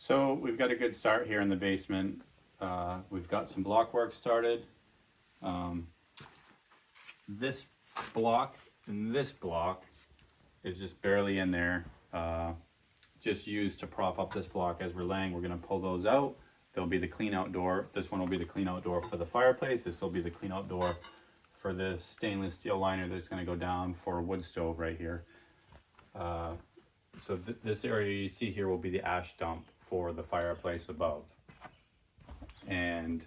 So we've got a good start here in the basement. We've got some block work started. This block and this block is just barely in there. Just used to prop up this block as we're laying. We're gonna pull those out. There'll be the clean out door. This one will be the clean out door for the fireplace. This will be the clean out door for this stainless steel liner that's gonna go down for a wood stove right here. So this area you see here will be the ash dump for the fireplace above. And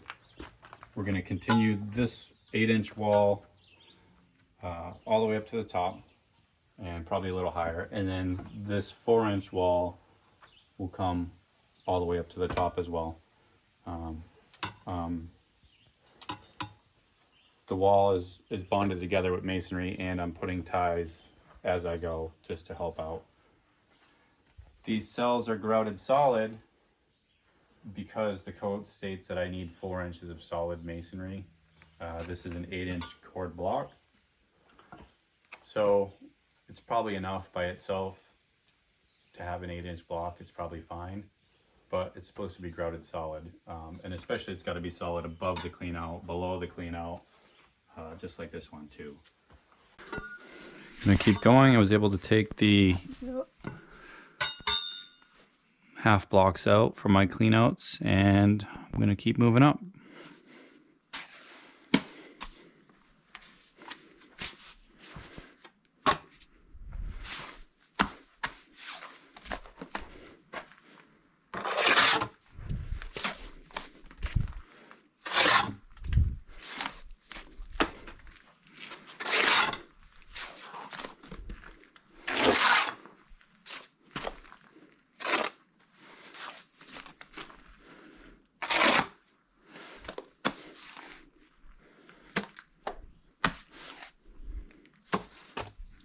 we're gonna continue this 8-inch wall all the way up to the top and probably a little higher. And then this 4-inch wall will come all the way up to the top as well. The wall is bonded together with masonry, and I'm putting ties as I go just to help out. These cells are grouted solid because the code states that I need 4 inches of solid masonry. This is an 8-inch cord block. So it's probably enough by itself to have an 8-inch block. It's probably fine, but it's supposed to be grouted solid. And especially it's got to be solid above the clean out, below the clean out, just like this one too. I'm gonna keep going. I was able to take the half blocks out for my clean outs, and I'm gonna keep moving up.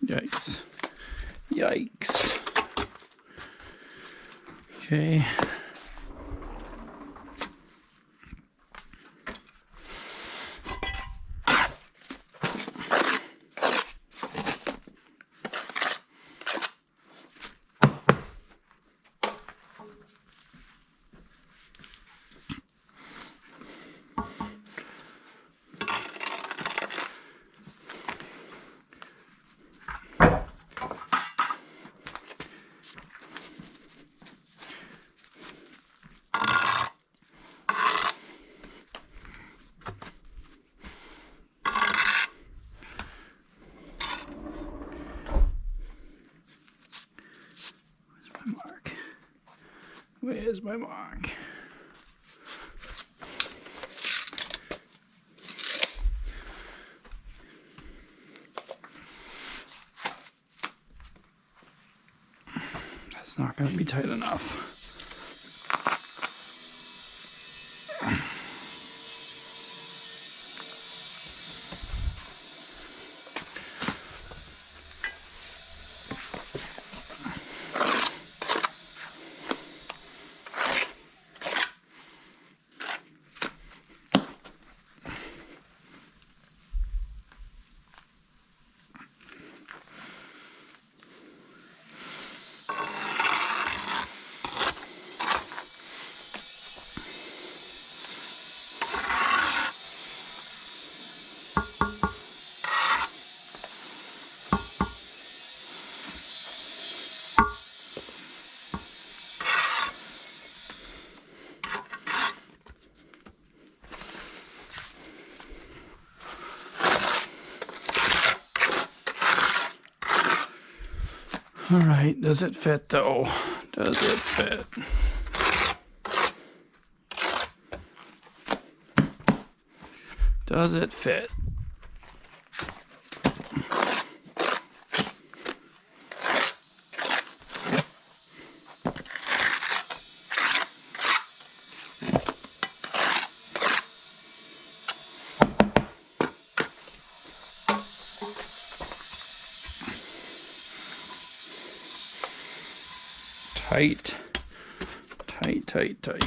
Yikes. Yikes. Okay. Where's my mark? That's not going to be tight enough. All right, does it fit though? Does it fit? Does it fit? Tight, tight, tight, tight.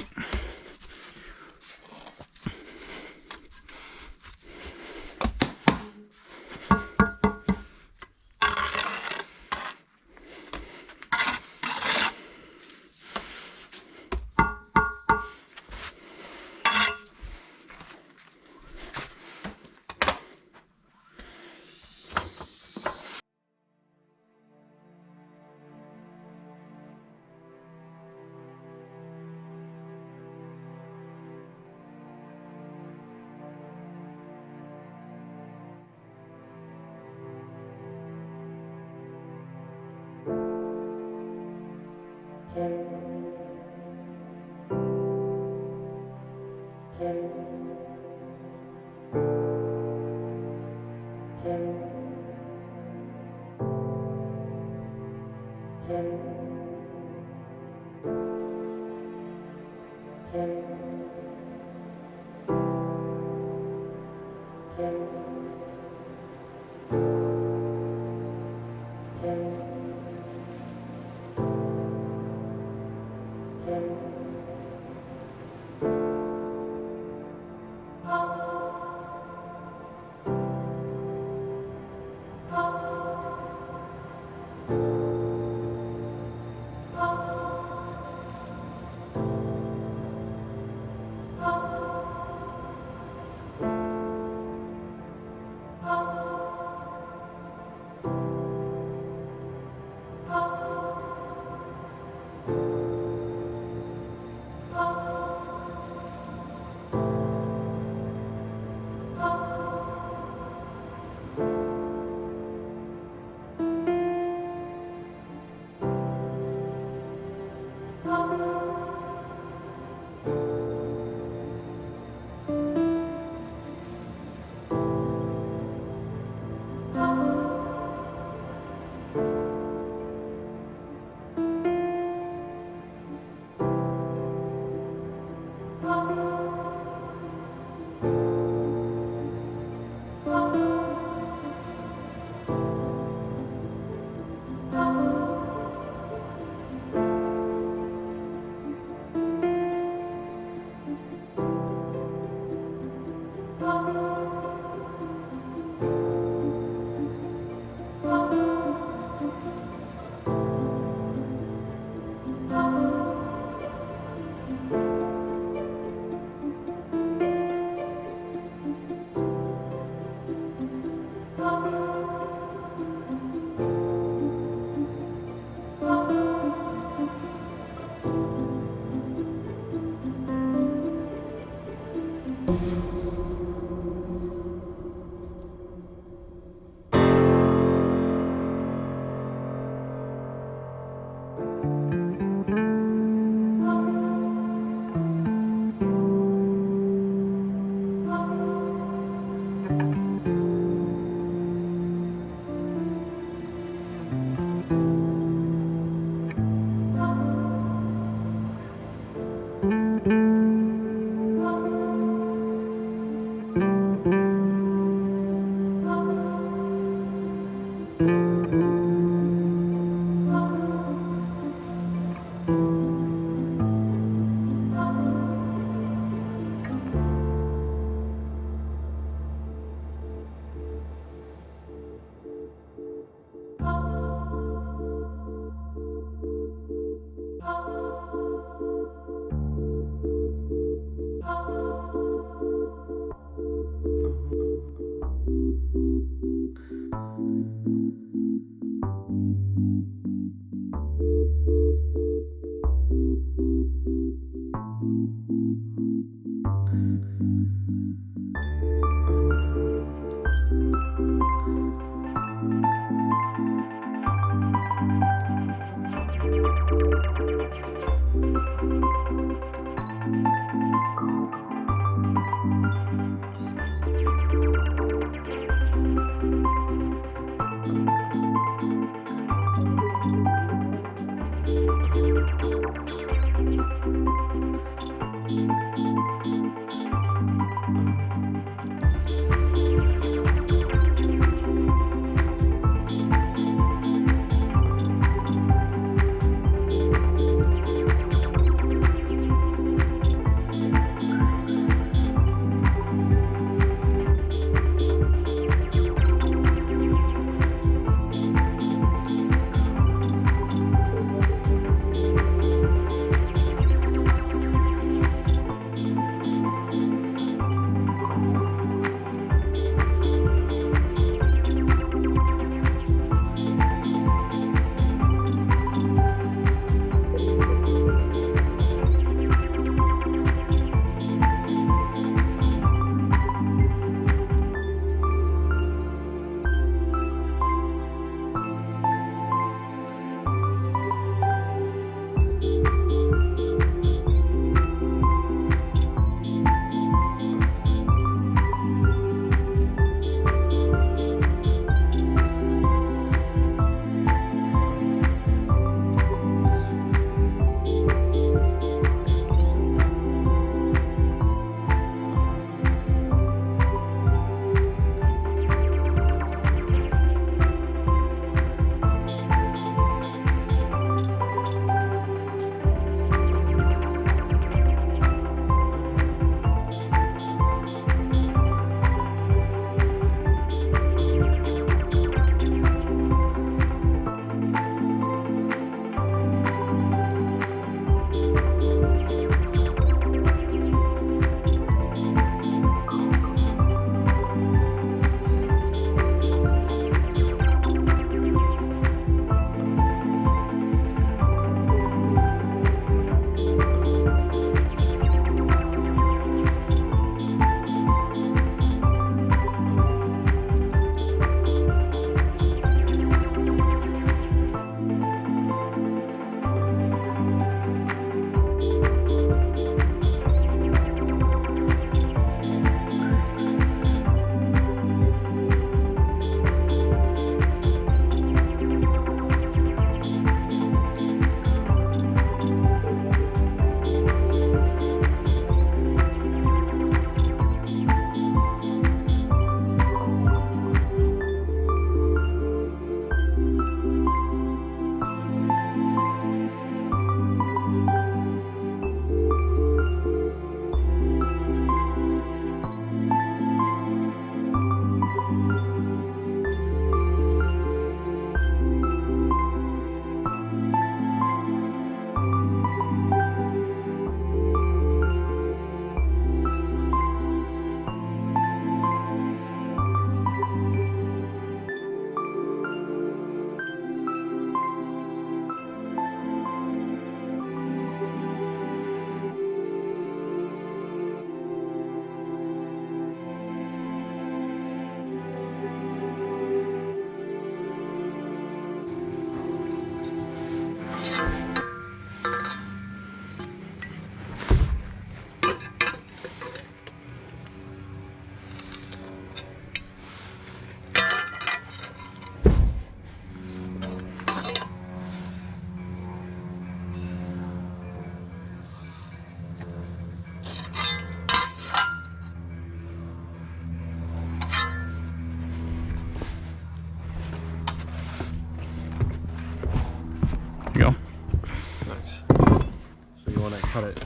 when I cut it.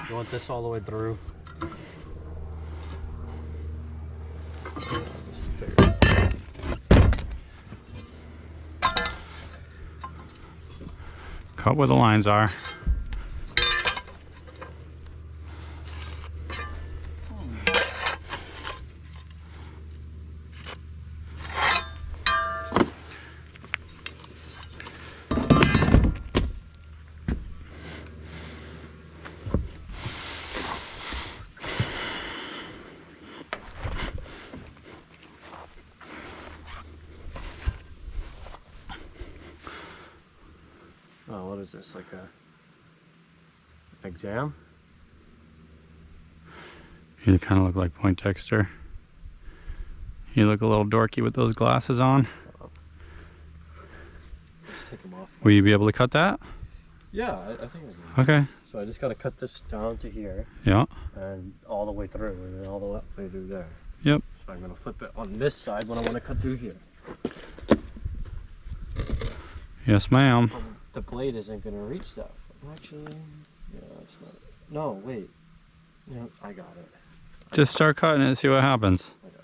You want this all the way through. Cut where the lines are. Oh, what is this, like a exam? You kind of look like Poindexter. You look a little dorky with those glasses on. Let's take them off. Will you be able to cut that? Yeah, I think I can. Okay. So I just got to cut this down to here. Yeah. And all the way through, and then all the way through there. Yep. So I'm going to flip it on this side when I want to cut through here. Yes, ma'am. The blade isn't going to reach that. Actually, yeah, it's not. No, wait. No, I got it. Just start cutting it and see what happens. I got it.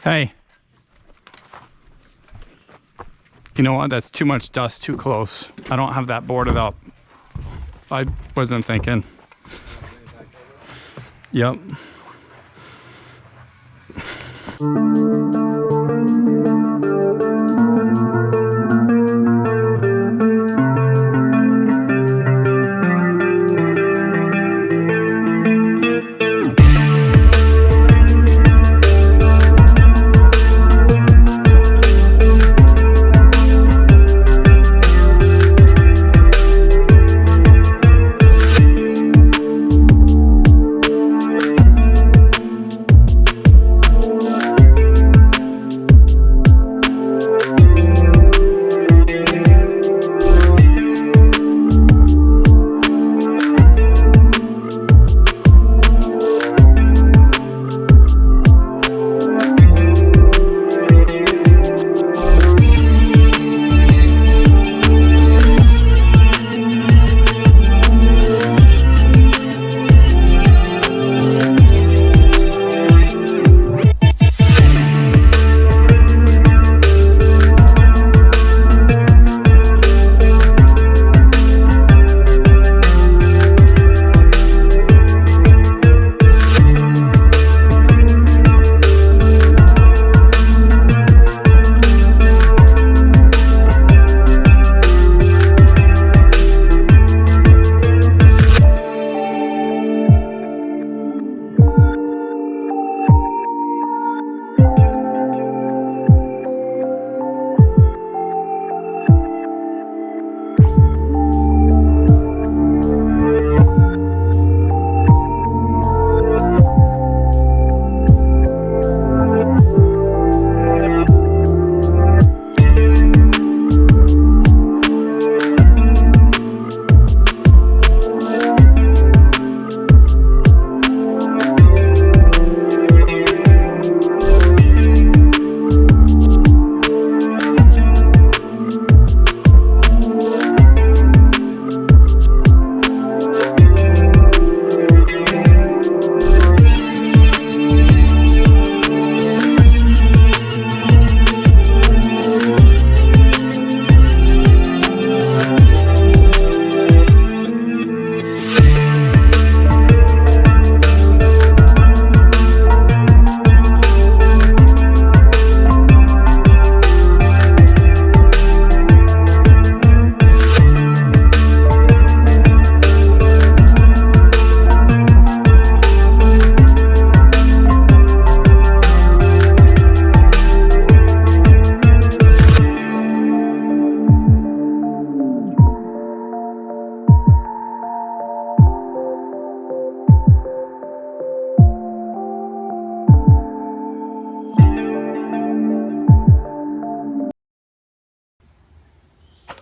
Hey. You know what? That's too much dust, too close. I don't have that boarded up. I wasn't thinking. Yep.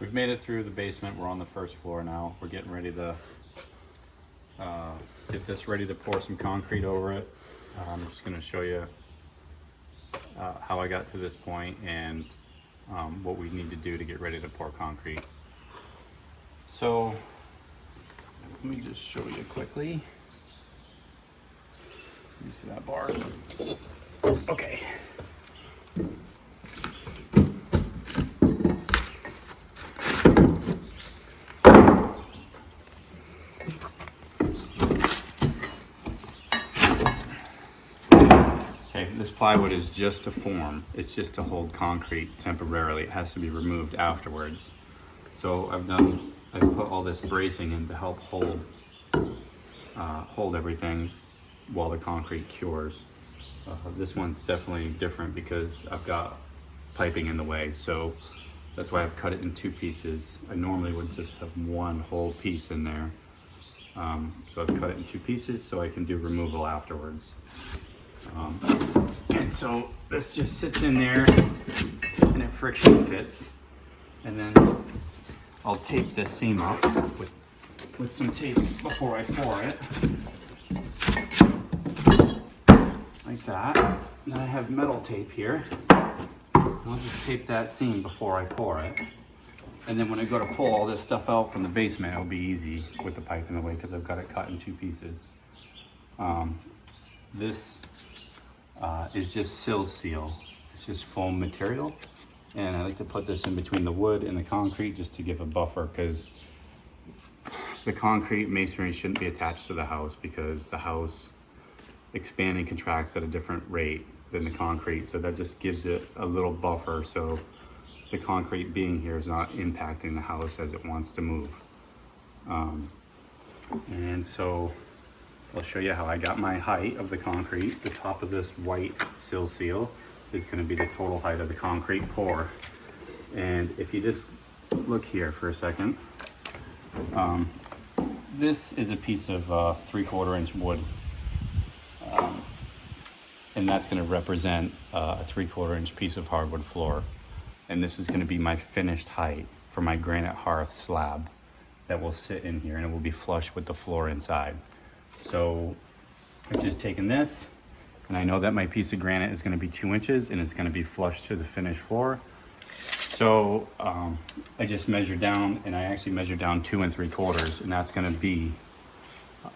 we've made it through the basement. We're on the first floor now. We're getting ready to get this ready to pour some concrete over it. I'm just going to show you how I got to this point and what we need to do to get ready to pour concrete. So let me just show you quickly. You see that bar? Okay. This plywood is just to form. It's just to hold concrete temporarily. It has to be removed afterwards. So I've put all this bracing in to help hold everything while the concrete cures. This one's definitely different because I've got piping in the way, so that's why I've cut it in two pieces. I normally would just have one whole piece in there. So I've cut it in two pieces so I can do removal afterwards. And so this just sits in there and it friction fits. And then I'll tape this seam up with some tape before I pour it. Like that. And then I have metal tape here. I'll just tape that seam before I pour it. And then when I go to pull all this stuff out from the basement, it'll be easy with the pipe in the way because I've got it cut in two pieces. This is just sill seal. It's just foam material. And I like to put this in between the wood and the concrete just to give a buffer, because the concrete masonry shouldn't be attached to the house because the house expands and contracts at a different rate than the concrete. So that just gives it a little buffer so the concrete being here is not impacting the house as it wants to move. And so I'll show you how I got my height of the concrete. The top of this white sill seal is going to be the total height of the concrete pour. And if you just look here for a second, this is a piece of 3/4 inch wood. And that's going to represent a 3/4 inch piece of hardwood floor. And this is going to be my finished height for my granite hearth slab that will sit in here, and it will be flush with the floor inside. So I've just taken this, and I know that my piece of granite is going to be 2 inches and it's going to be flush to the finished floor. So I just measured down, and I actually measured down 2 3/4, and that's going to be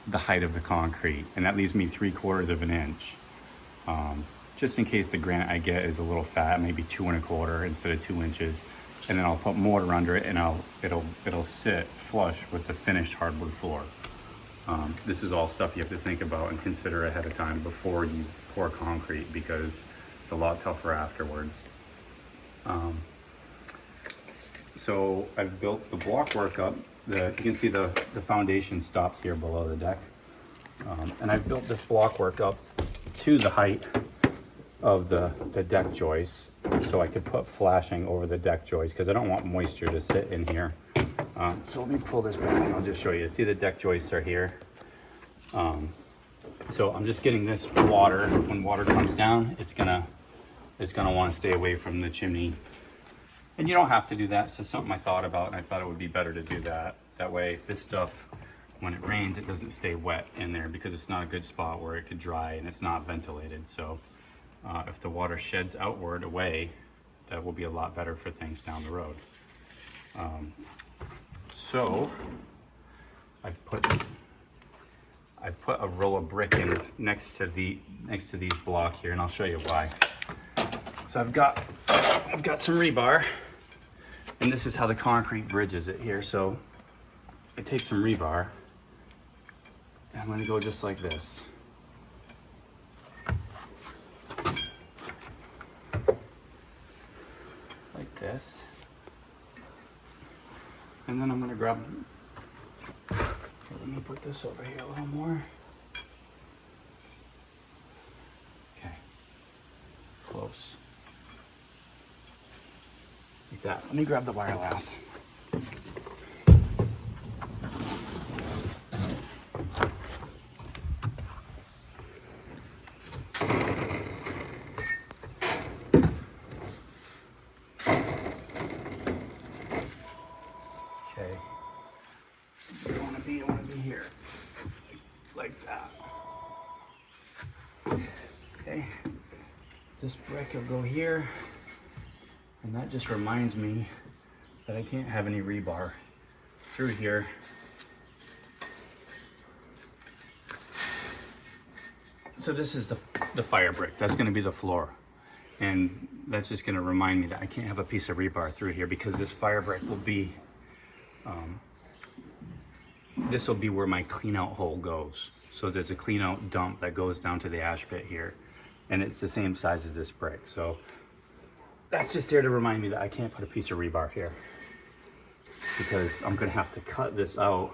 the height of the concrete. And that leaves me 3/4 of an inch. Just in case the granite I get is a little fat, maybe 2 1/4 instead of 2 inches. And then I'll put mortar under it, and it'll sit flush with the finished hardwood floor. This is all stuff you have to think about and consider ahead of time before you pour concrete, because it's a lot tougher afterwards. So I've built the blockwork up. You can see the foundation stops here below the deck. And I've built this blockwork up to the height of the deck joists, so I could put flashing over the deck joists because I don't want moisture to sit in here. So let me pull this back and I'll just show you. See, the deck joists are here. So I'm just getting this water. When water comes down, it's gonna want to stay away from the chimney. And you don't have to do that. It's just something I thought about, and I thought it would be better to do that. That way, this stuff, when it rains, it doesn't stay wet in there, because it's not a good spot where it could dry and it's not ventilated. So if the water sheds outward away, that will be a lot better for things down the road. So I've put a roll of brick in next to these block here, and I'll show you why. So I've got some rebar, and this is how the concrete bridges it here. So I take some rebar, and I'm gonna go just like this. Like this. And then I'm gonna grab, let me put this over here a little more. Okay, close. Like that. Let me grab the wire lath. this brick will go here, and that just reminds me that I can't have any rebar through here. So this is the fire brick. That's going to be the floor. And that's just going to remind me that I can't have a piece of rebar through here, because this fire brick will be, this will be where my clean out hole goes. So there's a clean out dump that goes down to the ash pit here. And it's the same size as this brick. So that's just there to remind me that I can't put a piece of rebar here, because I'm going to have to cut this out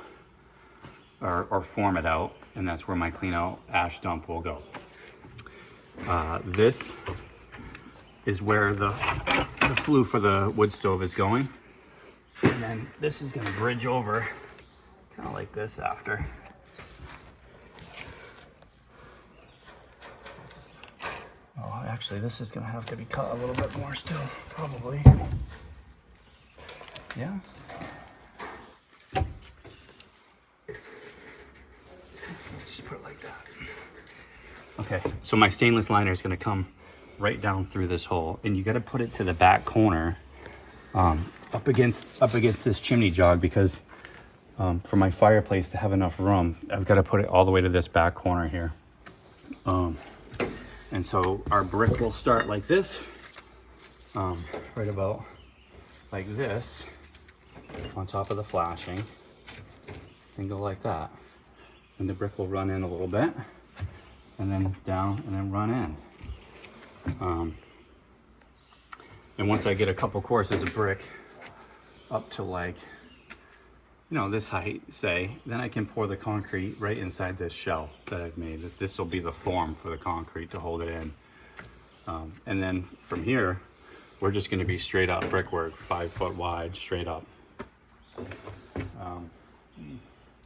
or form it out. And that's where my clean out ash dump will go. This is where the flue for the wood stove is going. And then this is gonna bridge over, kind of like this after. Oh, actually this is gonna have to be cut a little bit more still, probably. Yeah. Just put it like that. Okay, so my stainless liner is gonna come right down through this hole, and you got to put it to the back corner, up against this chimney jog, because for my fireplace to have enough room, I've got to put it all the way to this back corner here. And so our brick will start like this, right about like this, on top of the flashing, and go like that. And the brick will run in a little bit, and then down, and then run in. And once I get a couple courses of brick up to, like, you know, this height, say, then I can pour the concrete right inside this shell that I've made. This will be the form for the concrete to hold it in. And then from here, we're just going to be straight up brickwork, 5 foot wide, straight up.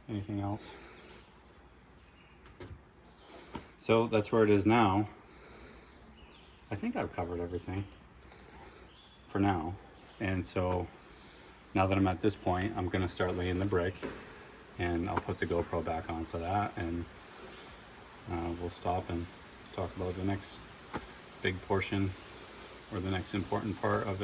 Anything else? So that's where it is now. I think I've covered everything for now. And so now that I'm at this point, I'm gonna start laying the brick, and I'll put the GoPro back on for that, and we'll stop and talk about the next big portion, or the next important part of it.